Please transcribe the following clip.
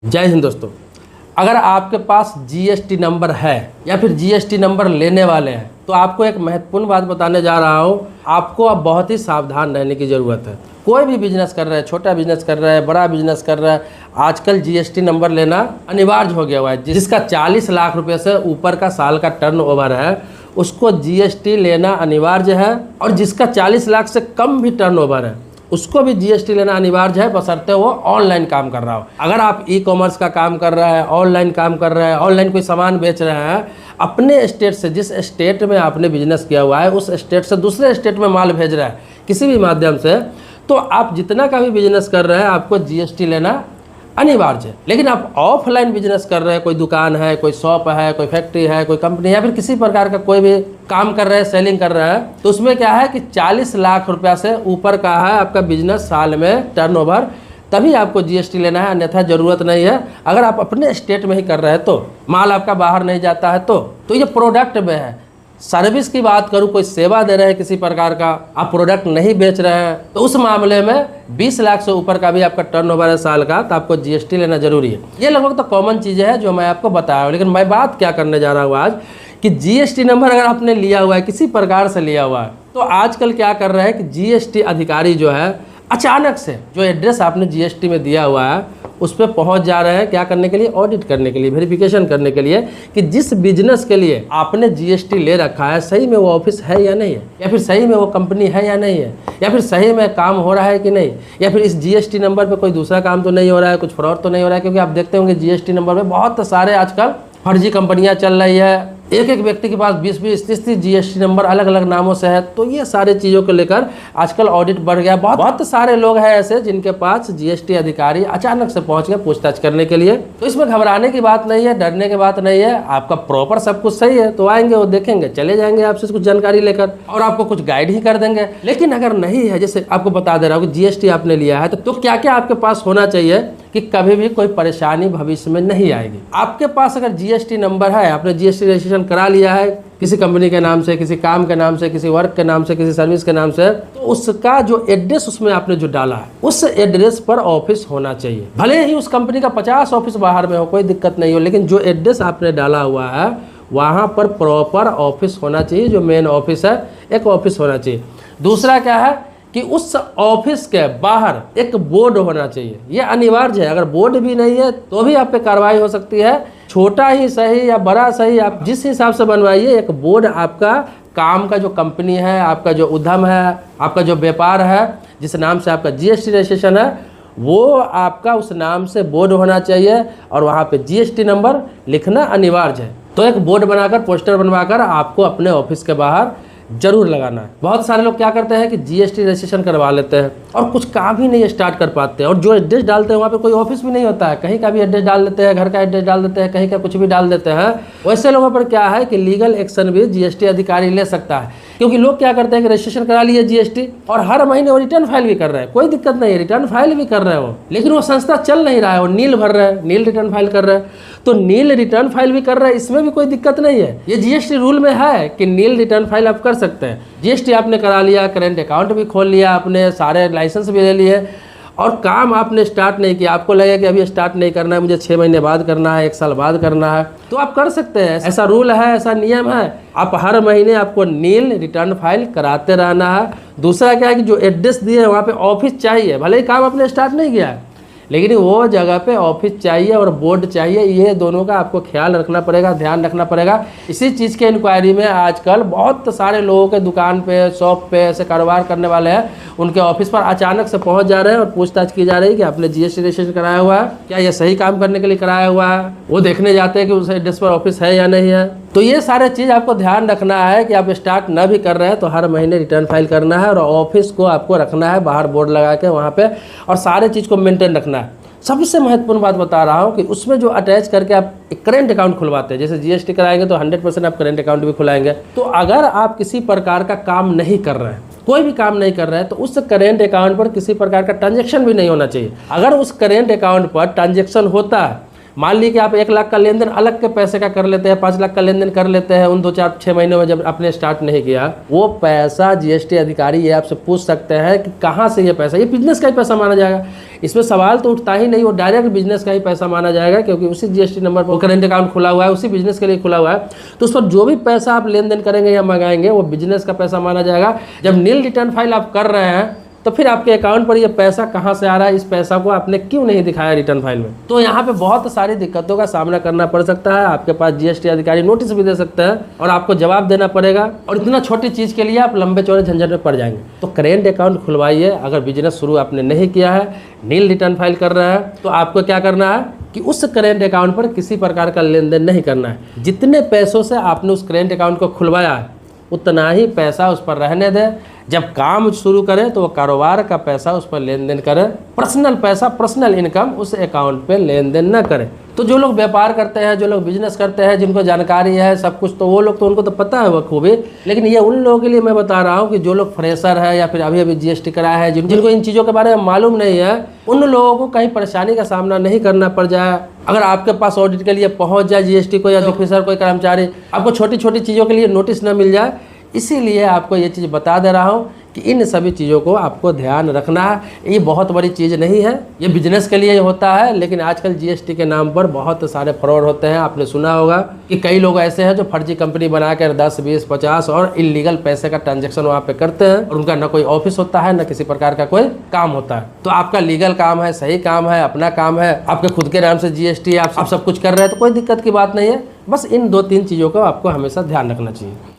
जय हिंद दोस्तों। अगर आपके पास जीएसटी नंबर है या फिर जीएसटी नंबर लेने वाले हैं तो आपको एक महत्वपूर्ण बात बताने जा रहा हूँ। आपको अब बहुत ही सावधान रहने की ज़रूरत है। कोई भी बिजनेस कर रहा है, छोटा बिजनेस कर रहा है, बड़ा बिजनेस कर रहा है, आजकल जीएसटी नंबर लेना अनिवार्य हो गया हुआ है। जिसका 40 लाख रुपए से ऊपर का साल का टर्नओवर है उसको जीएसटी लेना अनिवार्य है, और जिसका 40 लाख से कम भी टर्नओवर है उसको भी जीएसटी लेना अनिवार्य है, बशर्ते वो ऑनलाइन काम कर रहा हो। अगर आप ई कॉमर्स का काम कर रहा है, ऑनलाइन काम कर रहा है, ऑनलाइन कोई सामान बेच रहा है, अपने स्टेट से, जिस स्टेट में आपने बिजनेस किया हुआ है उस स्टेट से दूसरे स्टेट में माल भेज रहा है किसी भी माध्यम से, तो आप जितना का भी बिजनेस कर रहे हैं आपको जीएसटी लेना अनिवार्य है। लेकिन आप ऑफलाइन बिजनेस कर रहे हैं, कोई दुकान है, कोई शॉप है, कोई फैक्ट्री है, कोई कंपनी या फिर किसी प्रकार का कोई भी काम कर रहे हैं, सेलिंग कर रहे हैं, तो उसमें क्या है कि 40 लाख रुपया से ऊपर का है आपका बिजनेस साल में टर्नओवर, तभी आपको जीएसटी लेना है, अन्यथा ज़रूरत नहीं है। अगर आप अपने स्टेट में ही कर रहे हैं तो, माल आपका बाहर नहीं जाता है तो ये प्रोडक्ट में है। सर्विस की बात करूँ, कोई सेवा दे रहे हैं किसी प्रकार का, आप प्रोडक्ट नहीं बेच रहे हैं, तो उस मामले में 20 लाख से ऊपर का भी आपका टर्नओवर है साल का, तो आपको जीएसटी लेना जरूरी है। ये लगभग तो कॉमन चीज़ें हैं जो मैं आपको बताया हूँ। लेकिन मैं बात क्या करने जा रहा हूँ आज कि जीएसटी नंबर अगर आपने लिया हुआ है, किसी प्रकार से लिया हुआ है, तो आजकल क्या कर रहे हैं कि जीएसटी अधिकारी जो है अचानक से जो एड्रेस आपने जीएसटी में दिया हुआ है उस पर पहुंच जा रहे हैं। क्या करने के लिए? ऑडिट करने के लिए, वेरिफिकेशन करने के लिए कि जिस बिजनेस के लिए आपने जीएसटी ले रखा है सही में वो ऑफिस है या नहीं है, या फिर सही में वो कंपनी है या नहीं है, या फिर सही में काम हो रहा है कि नहीं, या फिर इस जीएसटी नंबर पे कोई दूसरा काम तो नहीं हो रहा है, कुछ फ्रॉड तो नहीं हो रहा है। क्योंकि आप देखते होंगे जीएसटी नंबर पे बहुत सारे आजकल फर्जी कंपनियां चल रही है। एक एक व्यक्ति के पास 20-20, 30-30 जीएसटी नंबर अलग अलग नामों से है। तो ये सारे चीज़ों को लेकर आजकल ऑडिट बढ़ गया। बहुत सारे लोग हैं ऐसे जिनके पास जीएसटी अधिकारी अचानक से पहुंच गए पूछताछ करने के लिए। तो इसमें घबराने की बात नहीं है, डरने की बात नहीं है। आपका प्रॉपर सब कुछ सही है तो आएंगे, वो देखेंगे, चले जाएंगे आपसे कुछ जानकारी लेकर और आपको कुछ गाइड ही कर देंगे। लेकिन अगर नहीं है, जैसे आपको बता दे रहा हूँ कि जीएसटी आपने लिया है तो क्या क्या आपके पास होना चाहिए कि कभी भी कोई परेशानी भविष्य में नहीं आएगी। आपके पास अगर जीएसटी नंबर है, आपने जीएसटी रजिस्ट्रेशन करा लिया है किसी कंपनी के नाम से, किसी काम के नाम से, किसी वर्क के नाम से, किसी सर्विस के नाम से, तो उसका जो एड्रेस उसमें आपने जो डाला है उस एड्रेस पर ऑफिस होना चाहिए। भले ही उस कंपनी का 50 ऑफिस बाहर में हो, कोई दिक्कत नहीं हो, लेकिन जो एड्रेस आपने डाला हुआ है वहाँ पर प्रॉपर ऑफिस होना चाहिए। जो मेन ऑफिस है एक ऑफिस होना चाहिए। दूसरा क्या है कि उस ऑफिस के बाहर एक बोर्ड होना चाहिए। ये अनिवार्य है। अगर बोर्ड भी नहीं है तो भी आप पे कार्रवाई हो सकती है। छोटा ही सही या बड़ा सही, आप जिस हिसाब से बनवाइए, एक बोर्ड आपका काम का जो कंपनी है, आपका जो उद्यम है, आपका जो व्यापार है, जिस नाम से आपका जीएसटी रजिस्ट्रेशन है, वो आपका उस नाम से बोर्ड होना चाहिए और वहाँ पे जीएसटी नंबर लिखना अनिवार्य है। तो एक बोर्ड बनाकर, पोस्टर बनवाकर आपको अपने ऑफिस के बाहर जरूर लगाना है। बहुत सारे लोग क्या करते हैं कि जीएसटी रजिस्ट्रेशन करवा लेते हैं और कुछ काम ही नहीं स्टार्ट कर पाते हैं, और जो एड्रेस डालते हैं वहाँ पे कोई ऑफिस भी नहीं होता है, कहीं का भी एड्रेस डाल देते हैं, घर का एड्रेस डाल देते हैं, कहीं का कुछ भी डाल देते हैं। वैसे लोगों पर क्या है कि लीगल एक्शन भी जीएसटी अधिकारी ले सकता है। क्योंकि लोग क्या करते हैं कि रजिस्ट्रेशन करा लिए जीएसटी और हर महीने वो रिटर्न फाइल भी कर रहे हैं, कोई दिक्कत नहीं है, रिटर्न फाइल भी कर रहे हो, लेकिन वो संस्था चल नहीं रहा है, वो नील भर रहे हैं, नील रिटर्न फाइल कर रहे हैं। तो नील रिटर्न फाइल भी कर रहे हैं, इसमें भी कोई दिक्कत नहीं है। ये जीएसटी रूल में है कि नील रिटर्न फाइल आप कर सकते हैं। जीएसटी आपने करा लिया, करेंट अकाउंट भी खोल लिया, आपने सारे लाइसेंस भी ले लिए और काम आपने स्टार्ट नहीं किया, आपको लगे कि अभी स्टार्ट नहीं करना है, मुझे 6 महीने बाद करना है, 1 साल बाद करना है, तो आप कर सकते हैं। ऐसा रूल है, ऐसा नियम है। आप हर महीने आपको नील रिटर्न फाइल कराते रहना है। दूसरा क्या है कि जो एड्रेस दिए वहाँ पे ऑफिस चाहिए। भले ही काम आपने स्टार्ट नहीं किया है, लेकिन वो जगह पे ऑफिस चाहिए और बोर्ड चाहिए। ये दोनों का आपको ख्याल रखना पड़ेगा, ध्यान रखना पड़ेगा। इसी चीज़ के इंक्वायरी में आजकल बहुत सारे लोगों के दुकान पे, शॉप पे ऐसे कारोबार करने वाले हैं, उनके ऑफिस पर अचानक से पहुंच जा रहे हैं और पूछताछ की जा रही है कि आपने जीएसटी रजिस्ट्रेशन कराया हुआ है, क्या ये सही काम करने के लिए कराया हुआ है। वो देखने जाते हैं कि उस एड्रेस पर ऑफिस है या नहीं है। तो ये सारे चीज़ आपको ध्यान रखना है कि आप स्टार्ट न भी कर रहे हैं तो हर महीने रिटर्न फाइल करना है और ऑफिस को आपको रखना है बाहर बोर्ड लगा के वहाँ पे, और सारे चीज़ को मेंटेन रखना है। सबसे महत्वपूर्ण बात बता रहा हूँ कि उसमें जो अटैच करके आप एक करेंट अकाउंट खुलवाते हैं, जैसे जीएसटी कराएंगे तो 100% आप करेंट अकाउंट भी खुलाएंगे। तो अगर आप किसी प्रकार का काम नहीं कर रहे हैं, कोई भी काम नहीं कर रहे हैं, तो उस करेंट अकाउंट पर किसी प्रकार का ट्रांजैक्शन भी नहीं होना चाहिए। अगर उस करेंट अकाउंट पर ट्रांजैक्शन होता है, मान ली कि आप 1 लाख का लेन देन अलग के पैसे का कर लेते हैं, 5 लाख का लेन देन कर लेते हैं उन 2-4-6 महीनों में जब आपने स्टार्ट नहीं किया, वो पैसा जीएसटी अधिकारी ये आपसे पूछ सकते हैं कि कहाँ से ये पैसा, ये बिजनेस का ही पैसा माना जाएगा। इसमें सवाल तो उठता ही नहीं, वो डायरेक्ट बिजनेस का ही पैसा माना जाएगा, क्योंकि उसी जीएसटी नंबर पर करेंट अकाउंट खुला हुआ है, उसी बिजनेस के लिए खुला हुआ है। तो उस पर जो भी पैसा आप लेन देन करेंगे या मंगाएंगे वो बिजनेस का पैसा माना जाएगा। जब नील रिटर्न फाइल आप कर रहे हैं तो फिर आपके अकाउंट पर ये पैसा कहाँ से आ रहा है, इस पैसा को आपने क्यों नहीं दिखाया रिटर्न फाइल में। तो यहाँ पे बहुत सारी दिक्कतों का सामना करना पड़ सकता है। आपके पास जीएसटी अधिकारी नोटिस भी दे सकते हैं और आपको जवाब देना पड़ेगा, और इतना छोटी चीज़ के लिए आप लंबे चौड़े झंझट में पड़ जाएंगे। तो करेंट अकाउंट खुलवाइए। अगर बिजनेस शुरू आपने नहीं किया है, नील रिटर्न फाइल कर रहा है, तो आपको क्या करना है कि उस करेंट अकाउंट पर किसी प्रकार का लेन देन नहीं करना है। जितने पैसों से आपने उस करेंट अकाउंट को खुलवाया है उतना ही पैसा उस पर रहने दें। जब काम शुरू करें तो वो कारोबार का पैसा उस पर लेन देन करें। पर्सनल पैसा, पर्सनल इनकम उस अकाउंट पे लेन देन न करें। तो जो लोग व्यापार करते हैं, जो लोग बिजनेस करते हैं, जिनको जानकारी है सब कुछ, तो वो लोग तो उनको तो पता है बखूबी। लेकिन ये उन लोगों के लिए मैं बता रहा हूँ कि जो लोग फ्रेशर है या फिर अभी जीएसटी कराया है, जिनको इन चीज़ों के बारे में मालूम नहीं है, उन लोगों को कहीं परेशानी का सामना नहीं करना पड़ जाए। अगर आपके पास ऑडिट के लिए पहुँच जाए जीएसटी को या ऑफिसर कोई कर्मचारी, आपको छोटी छोटी चीज़ों के लिए नोटिस न मिल जाए, इसीलिए आपको ये चीज़ बता दे रहा हूँ कि इन सभी चीज़ों को आपको ध्यान रखना है। ये बहुत बड़ी चीज़ नहीं है, ये बिजनेस के लिए होता है। लेकिन आजकल जीएसटी के नाम पर बहुत सारे फ्रॉड होते हैं। आपने सुना होगा कि कई लोग ऐसे हैं जो फर्जी कंपनी बनाकर 10, 20, 50 और इलीगल पैसे का ट्रांजैक्शन वहाँ पे करते हैं, और उनका न कोई ऑफिस होता है, न किसी प्रकार का कोई काम होता है। तो आपका लीगल काम है, सही काम है, अपना काम है, आपके खुद के नाम से जीएसटी, आप सब कुछ कर रहे हैं, तो कोई दिक्कत की बात नहीं है। बस इन 2-3 चीज़ों का आपको हमेशा ध्यान रखना चाहिए।